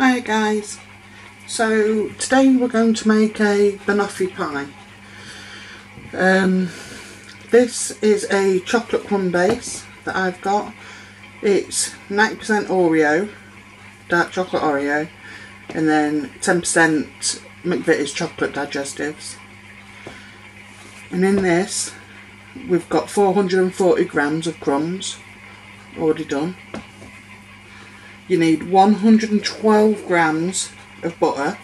Hi guys, so today we're going to make a banoffee pie. This is a chocolate crumb base that I've got. It's 90% Oreo, dark chocolate Oreo, and then 10% McVitie's chocolate digestives. And in this we've got 440 grams of crumbs already done. You need 112 grams of butter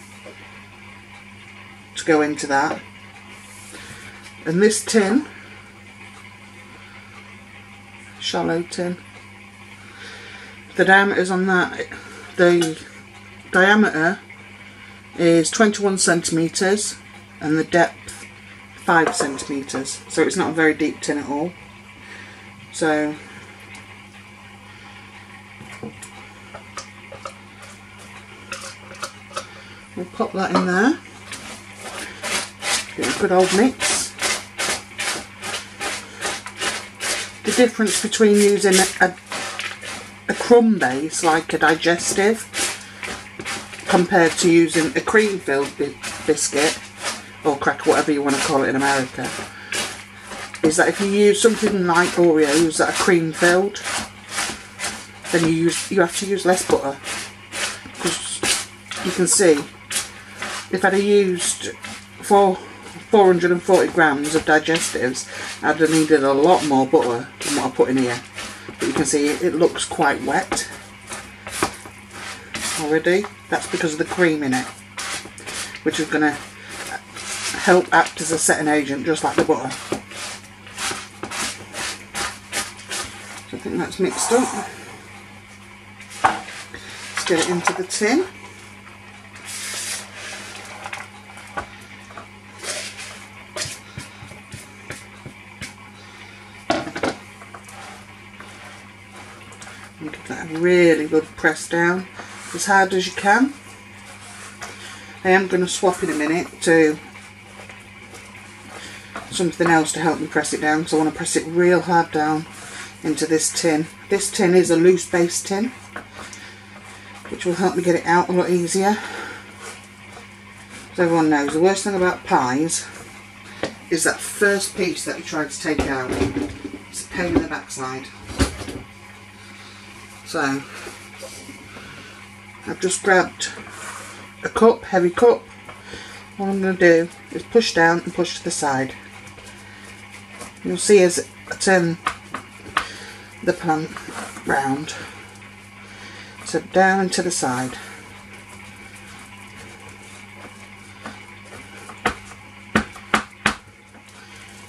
to go into that. And this tin, shallow tin, the diameters on that, the diameter is 21 centimetres and the depth 5 centimetres. So it's not a very deep tin at all. So we'll pop that in there, get a good old mix. The difference between using a crumb base like a digestive compared to using a cream filled biscuit or cracker, whatever you want to call it in America, is that if you use something like Oreos that are cream filled, then you have to use less butter, because you can see if I'd have used 440 grams of digestives, I'd have needed a lot more butter than what I put in here. But you can see it looks quite wet already. That's because of the cream in it, which is going to help act as a setting agent just like the butter. So I think that's mixed up. Let's get it into the tin. And give that a really good press down, as hard as you can. I am going to swap in a minute to something else to help me press it down, so I want to press it real hard down into this tin. This tin is a loose base tin, which will help me get it out a lot easier. As everyone knows, the worst thing about pies is that first piece that you try to take out. It's a pain in the backside. So I've just grabbed a cup, heavy cup. What I'm going to do is push down and push to the side. You'll see as I turn the pan round, so down and to the side.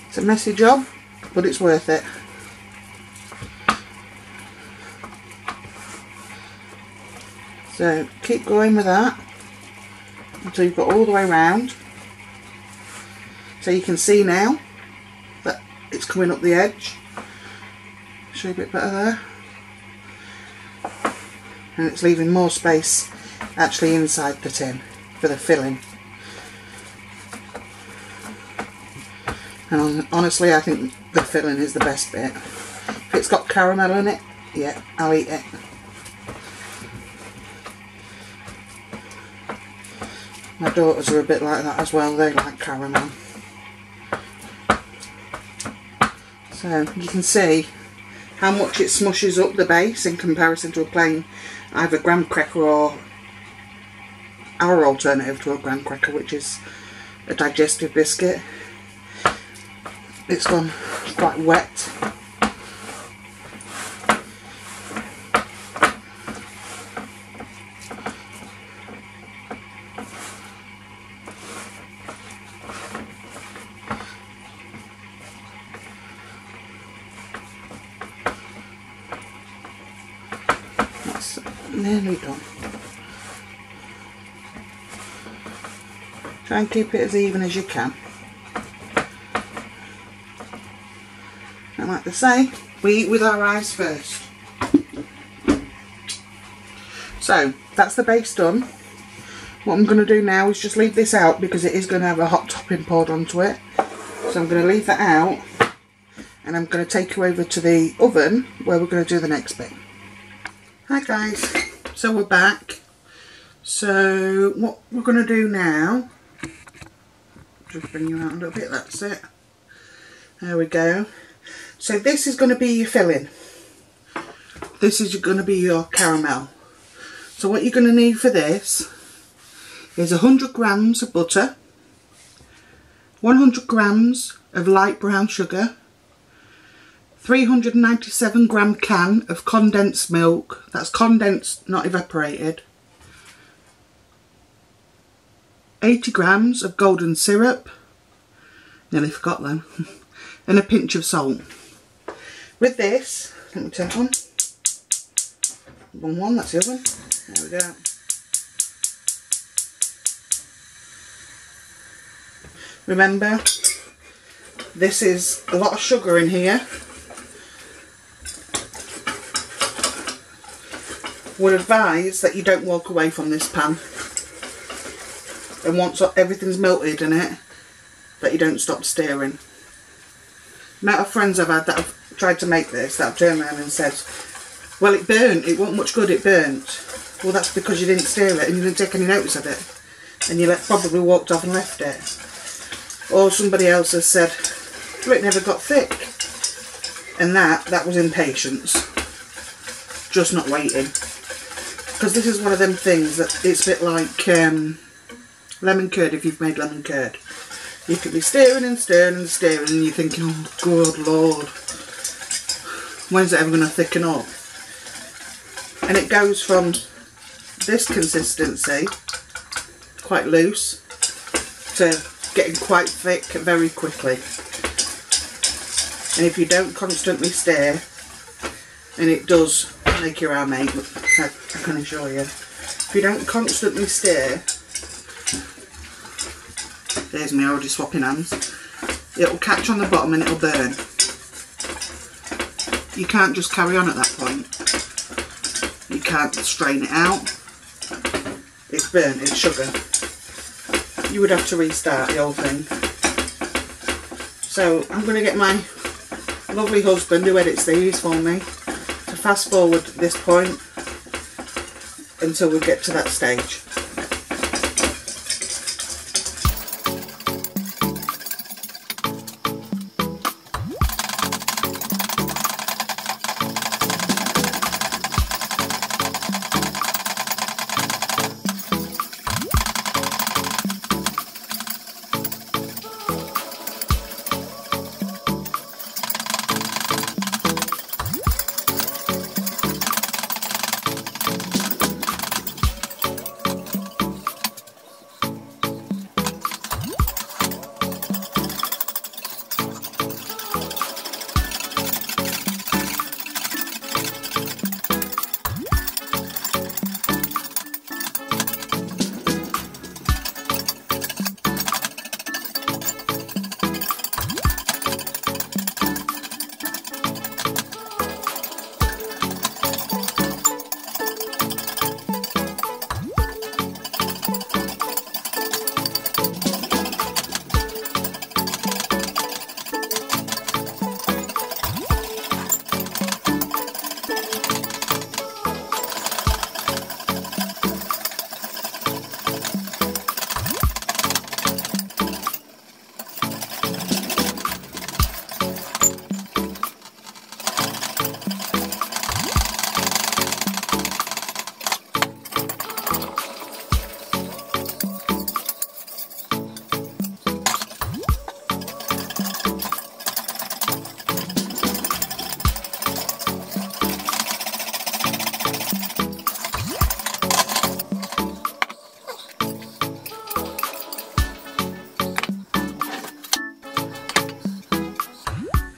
It's a messy job, but it's worth it. So keep going with that until you've got all the way round. So you can see now that it's coming up the edge. Show you a bit better there. And it's leaving more space actually inside the tin for the filling. And honestly, I think the filling is the best bit. If it's got caramel in it, yeah, I'll eat it. My daughters are a bit like that as well, they like caramel. So you can see how much it smushes up the base in comparison to a plain either graham cracker or our alternative to a graham cracker, which is a digestive biscuit. It's gone quite wet. That's nearly done. Try and keep it as even as you can. And like they say, we eat with our eyes first. So that's the base done. What I'm going to do now is just leave this out because it is going to have a hot topping poured onto it. So I'm going to leave that out and I'm going to take you over to the oven where we're going to do the next bit. Hi guys, so we're back. So what we're going to do now, just bring you out a little bit, that's it. There we go. So this is going to be your filling. This is going to be your caramel. So what you're going to need for this is 100 grams of butter, 100 grams of light brown sugar, 397 gram can of condensed milk, that's condensed, not evaporated, 80 grams of golden syrup, nearly forgot them, and a pinch of salt. With this, let me turn it on. One, that's the other one. There we go. Remember, this is a lot of sugar in here. Would advise that you don't walk away from this pan. And once everything's melted in it, that you don't stop stirring. The amount of friends I've had that have tried to make this, that have turned around and said, well, it burnt, it wasn't much good, it burnt. Well, that's because you didn't stir it and you didn't take any notice of it. And you probably walked off and left it. Or somebody else has said, well, it never got thick. And that was impatience. Just not waiting. Because this is one of them things that it's a bit like lemon curd, if you've made lemon curd. You could be stirring and stirring and stirring and you're thinking, oh good lord, when's it ever going to thicken up? And it goes from this consistency, quite loose, to getting quite thick very quickly. And if you don't constantly stir, and it does make your arm ache, I can assure you, if you don't constantly stir, there's me already swapping hands, it'll catch on the bottom and it'll burn. You can't just carry on at that point. You can't strain it out. It's burnt, it's sugar. You would have to restart the whole thing. So I'm going to get my lovely husband who edits these for me to fast forward this point until we get to that stage.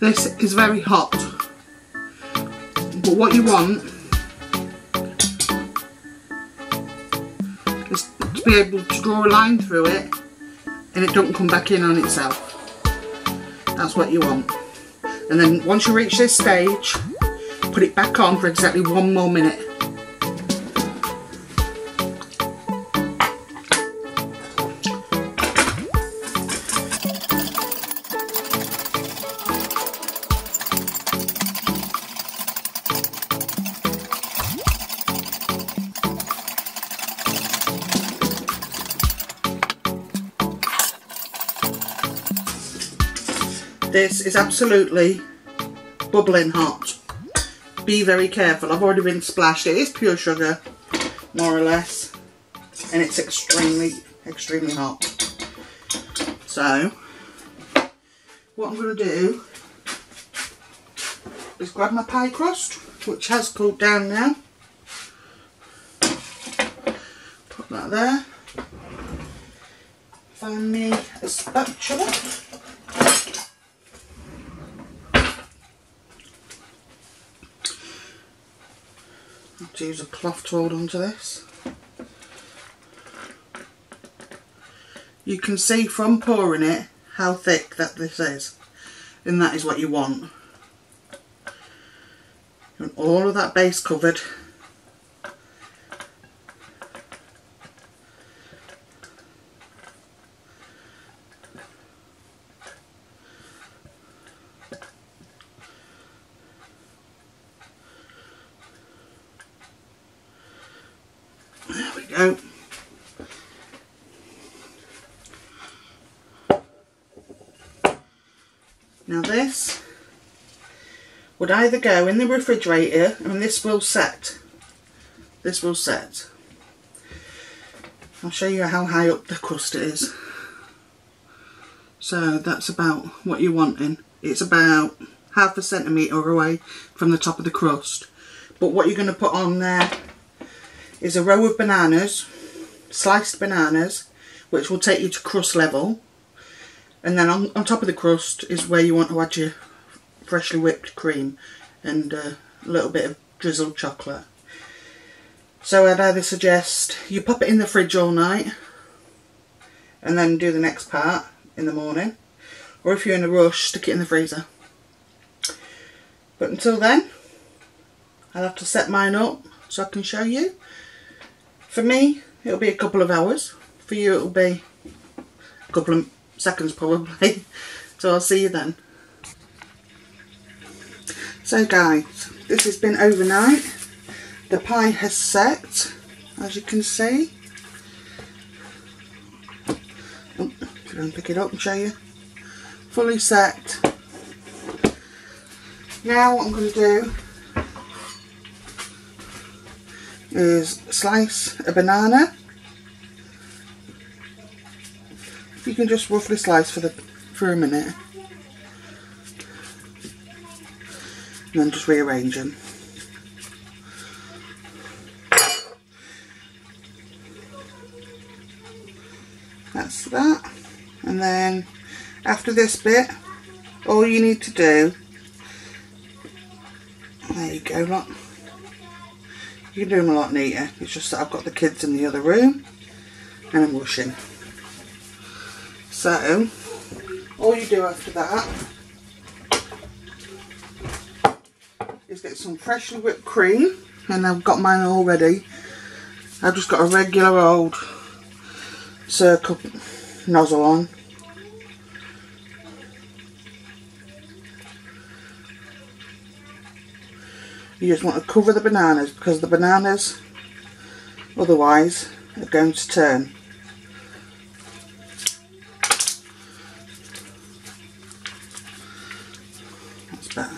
This is very hot, but what you want is to be able to draw a line through it and it don't come back in on itself. That's what you want. And then once you reach this stage, put it back on for exactly 1 more minute. This is absolutely bubbling hot. Be very careful. I've already been splashed. It is pure sugar, more or less, and it's extremely hot. So what I'm going to do is grab my pie crust, which has cooled down now. Put that there. Find me a spatula. I have to use a cloth to hold onto this. You can see from pouring it how thick that this is, and that is what you want. You want all of that base covered. There we go. Now this would either go in the refrigerator, and this will set. This will set. I'll show you how high up the crust it is. So that's about what you're wanting. It's about half a centimetre away from the top of the crust. But what you're going to put on there is a row of bananas, sliced bananas, which will take you to crust level. And then on top of the crust is where you want to add your freshly whipped cream and a little bit of drizzled chocolate. So I'd either suggest you pop it in the fridge all night and then do the next part in the morning, or if you're in a rush, stick it in the freezer. But until then, I'll have to set mine up so I can show you. For me, it'll be a couple of hours. For you, it'll be a couple of seconds probably. So I'll see you then. So guys, this has been overnight. The pie has set, as you can see. Oh, if I can pick it up and show you. Fully set. Now what I'm going to do is slice a banana. You can just roughly slice for a minute, and then just rearrange them. That's that. And then after this bit, all you need to do, there you go, look. You can do them a lot neater. It's just that I've got the kids in the other room and I'm rushing. So all you do after that is get some freshly whipped cream, and I've got mine all ready. I've just got a regular old circle nozzle on. You just want to cover the bananas, because the bananas otherwise are going to turn. That's better.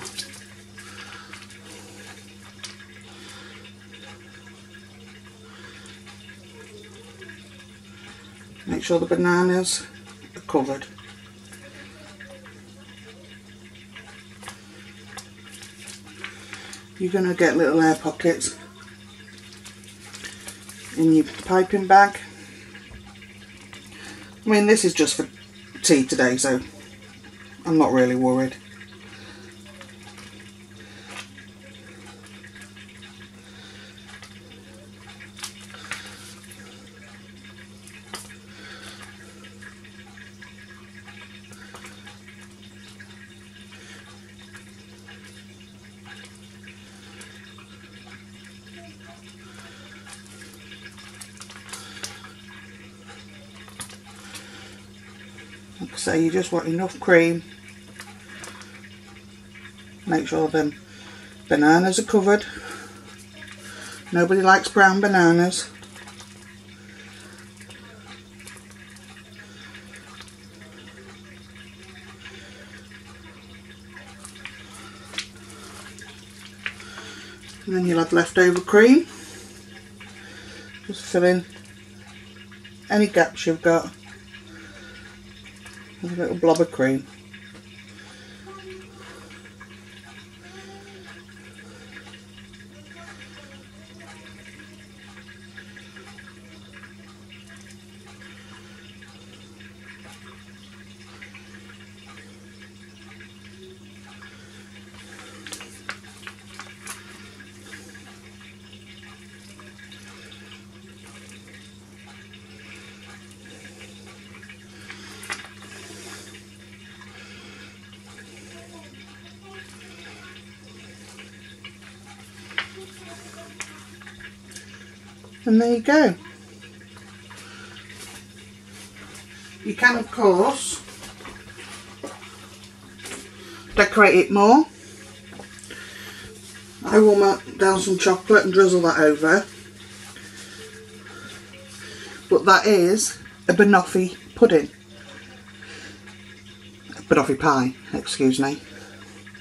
Make sure the bananas are covered. You're going to get little air pockets in your piping bag. I mean, this is just for tea today, so I'm not really worried. So you just want enough cream. Make sure the bananas are covered. Nobody likes brown bananas. And then you'll have leftover cream. Just fill in any gaps you've got with a little blob of cream. And there you go. You can, of course, decorate it more. I will melt down some chocolate and drizzle that over. But that is a banoffee pudding. A banoffee pie, excuse me.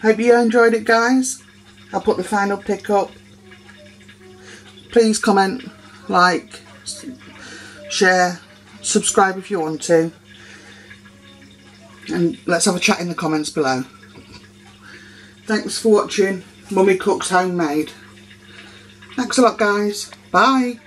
Hope you enjoyed it, guys. I'll put the final pic up. Please comment, like, share, subscribe if you want to, and let's have a chat in the comments below. Thanks for watching Mummy Cooks Homemade. Thanks a lot, guys. Bye.